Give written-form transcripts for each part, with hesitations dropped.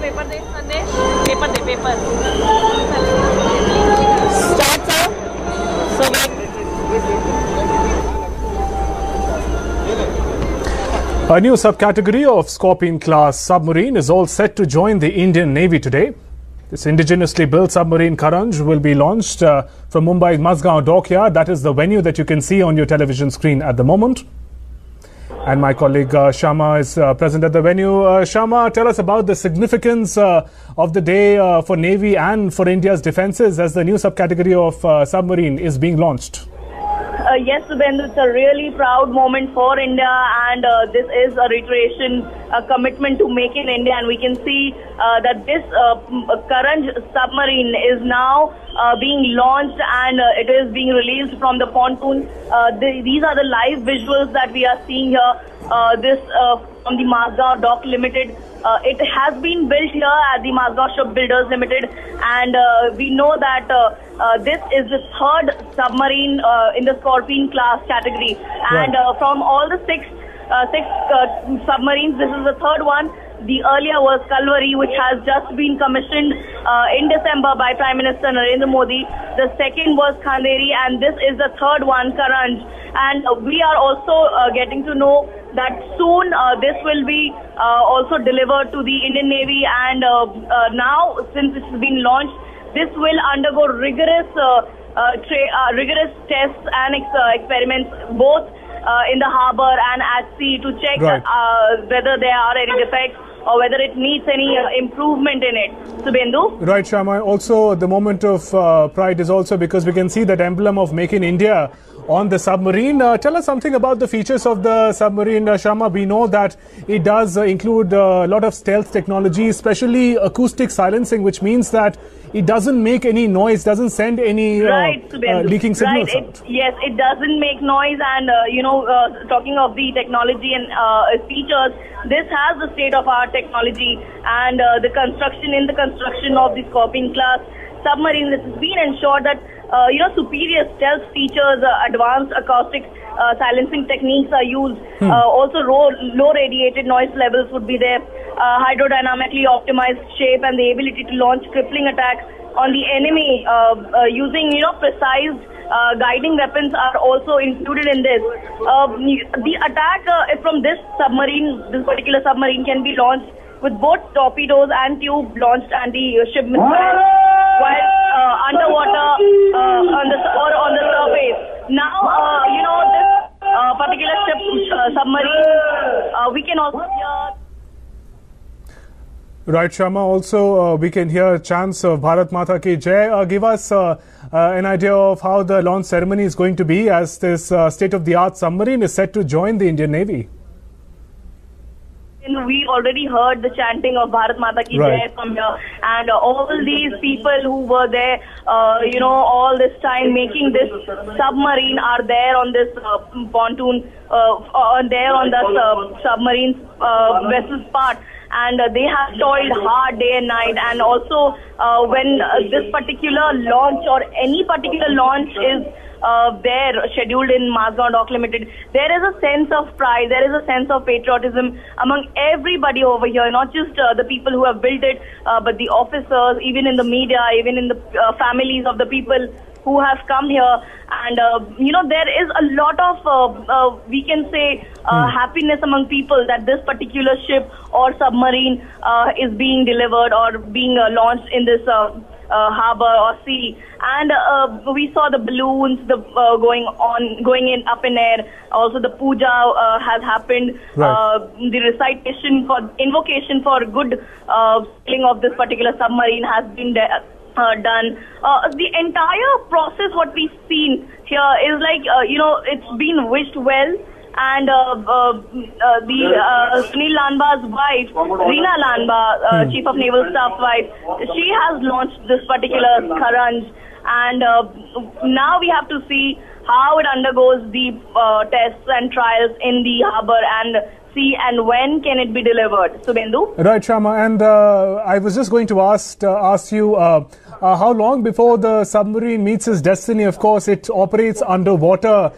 Paper दे संदेश paper they paper start sir so a new subcategory of Scorpene-class submarine is all set to join the Indian Navy today. This indigenously built submarine Karanj will be launched from Mumbai's Mazgaon dockyard. That is the venue that you can see on your television screen at the moment. And my colleague Shama is present at the venue. Shama, tell us about the significance of the day for Navy and for India's defences as the new subcategory of submarine is being launched. Yes, Subhendu, it's a really proud moment for India, and this is a reiteration, a commitment to make in India, and we can see that this Karanj submarine is now being launched and it is being released from the pontoon. These are the live visuals that we are seeing here. This from the Mazgaon Dock Limited. It has been built here at the Mazgaon Shipbuilders Limited, and we know that this is the third submarine in the Scorpene-class category. And from all the six submarines, this is the third one. The earlier was Kalvari, which has just been commissioned in December by Prime Minister Narendra Modi. The second was Khanderi, and this is the third one, Karanj. And we are also getting to know that soon this will be also delivered to the Indian Navy, and now since it's been launched, this will undergo rigorous tests and experiments both in the harbour and at sea to check whether there are any defects or whether it needs any improvement in it. Subhendu? Right, Shama. Also, the moment of pride is also because we can see that emblem of Make in India on the submarine. Tell us something about the features of the submarine, Shama. We know that it does include a lot of stealth technology, especially acoustic silencing, which means that it doesn't make any noise, doesn't send any leaking signals out. Yes, it doesn't make noise, and talking of the technology and features, this has the state-of-art technology, and the construction of the Scorpene-class submarine, this has been ensured that superior stealth features, advanced acoustic silencing techniques are used. Also, low radiated noise levels would be there. Hydrodynamically optimized shape and the ability to launch crippling attacks on the enemy using precise guiding weapons are also included in this. The attack from this particular submarine, can be launched with both torpedoes and tube launched anti-ship missiles while underwater on the surface. Now, this particular submarine, we can also hear. Right, Shama. Also, we can hear chants of Bharat Mata Ki Jai. Give us an idea of how the launch ceremony is going to be as this state-of-the-art submarine is set to join the Indian Navy. We already heard the chanting of Bharat Mata Ki Jai from here, and all these people who were there, all this time making this submarine are there on this pontoon, there on the submarine's vessel's part. And they have toiled hard day and night, and also when this particular launch or any particular launch is there scheduled in Mazgaon Dock Limited, there is a sense of pride, there is a sense of patriotism among everybody over here, not just the people who have built it, but the officers, even in the media, even in the families of the people who have come here. And there is a lot of we can say happiness among people that this particular ship or submarine is being delivered or being launched in this harbour or sea. And we saw the balloons going in up in air. Also the puja has happened. The recitation for invocation for good sailing of this particular submarine has been done. The entire process, what we've seen here is like, it's been wished well. And Sunil Lanba's wife, Reena Lanba, Chief of Naval Staff wife, she has launched this particular Karanj. And now we have to see how it undergoes the tests and trials in the harbour and see, and when can it be delivered. Subhendu? Right, Shama. And I was just going to ask you, how long before the submarine meets its destiny? Of course, it operates underwater.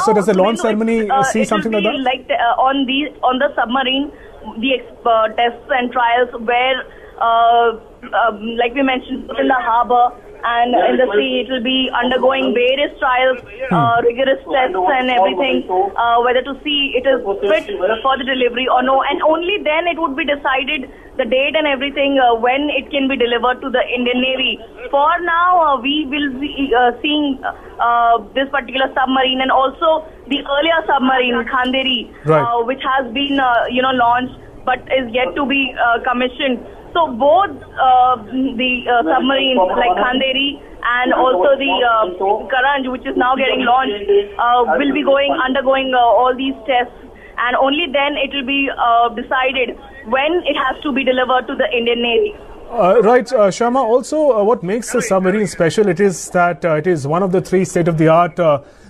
So does the launch ceremony see something like that? Like on the submarine, the tests and trials where like we mentioned, in the harbour and in the sea. It will be undergoing various trials, rigorous tests and everything, whether to see it is fit for the delivery or no. And only then it would be decided the date and everything when it can be delivered to the Indian Navy. For now, we will be seeing this particular submarine and also the earlier submarine, Khanderi, which has been launched but is yet to be commissioned. So both the submarines like Khanderi and also the Karanj, which is now getting launched, will be undergoing all these tests, and only then it will be decided when it has to be delivered to the Indian Navy. Right, Sharma, also what makes the submarine special, it is that it is one of the 3 state-of-the-art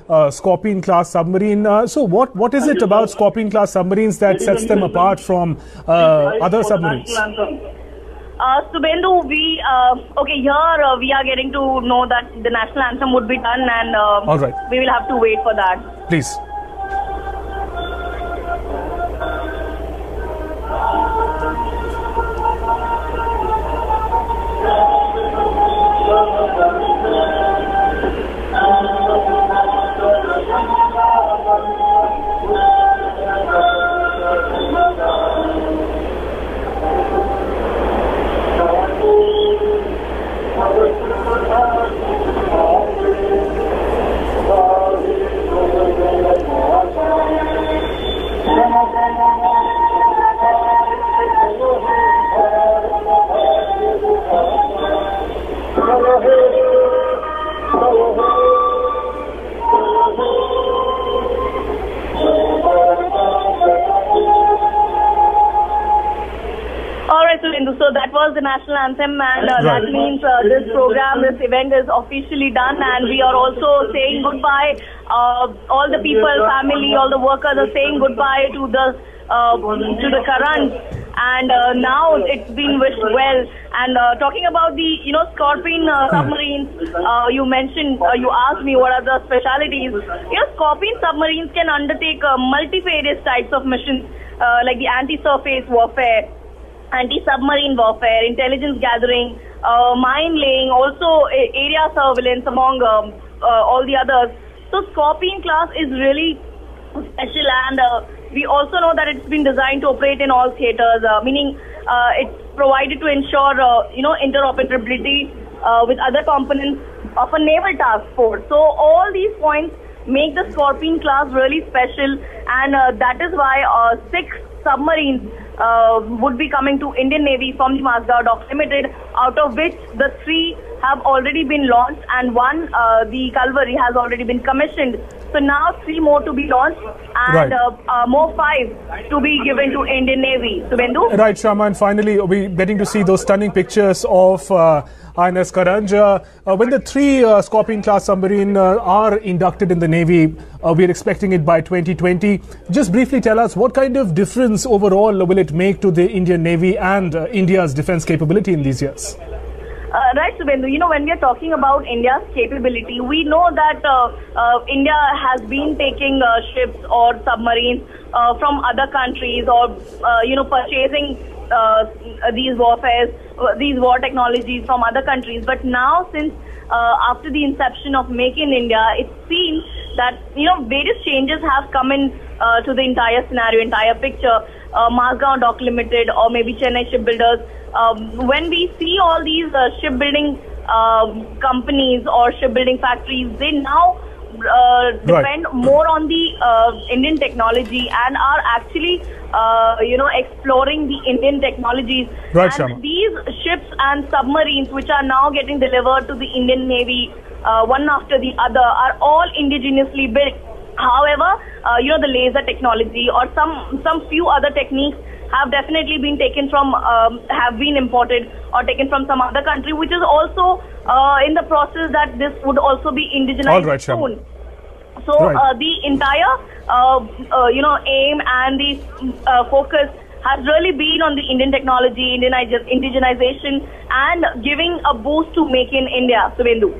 Scorpene-class submarine. So what is it about Scorpene-class submarines that sets them apart from other submarines? Subhendu, we are getting to know that the national anthem would be done, and all right, we will have to wait for that. Please. So that was the national anthem, and that means this program, this event is officially done, and we are also saying goodbye. All the people, family, all the workers are saying goodbye to the Karanj, and now it's been wished well. And talking about the Scorpene submarines, you mentioned, you asked me what are the specialities. Scorpene submarines can undertake multifarious types of missions, like the anti-surface warfare, anti-submarine warfare, intelligence gathering, mine laying, also area surveillance, among all the others. So Scorpene-class is really special, and we also know that it's been designed to operate in all theatres, meaning it's provided to ensure interoperability with other components of a naval task force. So all these points make the Scorpene-class really special, and that is why 6 submarines would be coming to Indian Navy from the Mazgaon Docks Limited, out of which the 3 have already been launched, and 1, the Calvary, has already been commissioned. So now 3 more to be launched, and more 5 to be given to Indian Navy. Subhendu? Right, Sharma, and finally we're getting to see those stunning pictures of INS Karanj. When the 3 Scorpene-class submarine are inducted in the Navy, we're expecting it by 2020. Just briefly tell us, what kind of difference overall will it make to the Indian Navy and India's defense capability in these years? Right, Subhendu. When we are talking about India's capability, we know that India has been taking ships or submarines from other countries, or purchasing these war technologies from other countries. But now, since after the inception of Make in India, it seems that various changes have come in to the entire scenario, entire picture. Mazgaon Dock Limited, or maybe Chennai Shipbuilders. When we see all these shipbuilding companies or shipbuilding factories, they now depend more on the Indian technology and are actually exploring the Indian technologies. Right, and Sharma. These ships and submarines which are now getting delivered to the Indian Navy, one after the other, are all indigenously built. However, the laser technology or some few other techniques have definitely been taken from, have been imported or taken from some other country, which is also in the process that this would also be indigenized soon. So the entire, aim and the focus has really been on the Indian technology, indigenization, and giving a boost to Make in India. Subhendu.